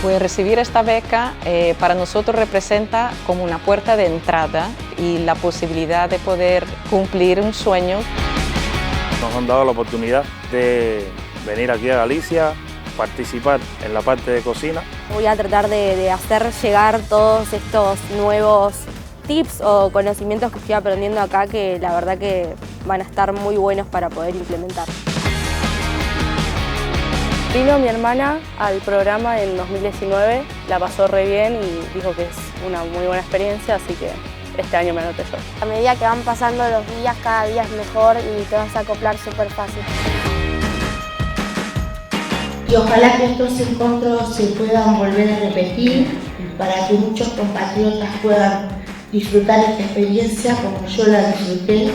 Pues recibir esta beca para nosotros representa como una puerta de entrada y la posibilidad de poder cumplir un sueño. Nos han dado la oportunidad de venir aquí a Galicia, participar en la parte de cocina. Voy a tratar de hacer llegar todos estos nuevos tips o conocimientos que estoy aprendiendo acá, que la verdad que van a estar muy buenos para poder implementar. Vino mi hermana al programa en 2019, la pasó re bien y dijo que es una muy buena experiencia, así que este año me anoté yo. A medida que van pasando los días, cada día es mejor y te vas a acoplar súper fácil. Y ojalá que estos encuentros se puedan volver a repetir para que muchos compatriotas puedan disfrutar esta experiencia como yo la disfruté.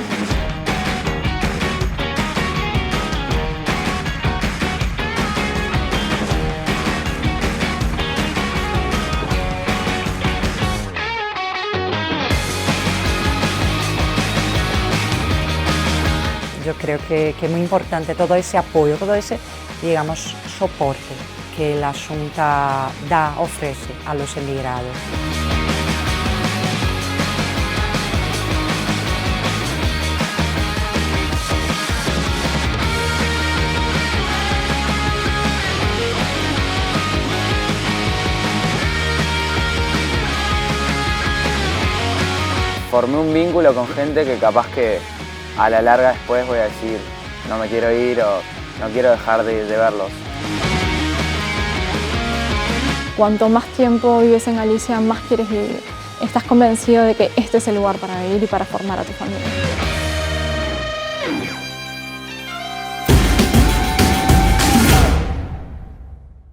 Yo creo que es muy importante todo ese apoyo, todo ese, digamos, soporte que la Xunta ofrece a los emigrados. Formé un vínculo con gente que capaz que a la larga después voy a decir no me quiero ir o no quiero dejar de verlos. Cuanto más tiempo vives en Galicia, más quieres vivir. Estás convencido de que este es el lugar para vivir y para formar a tu familia.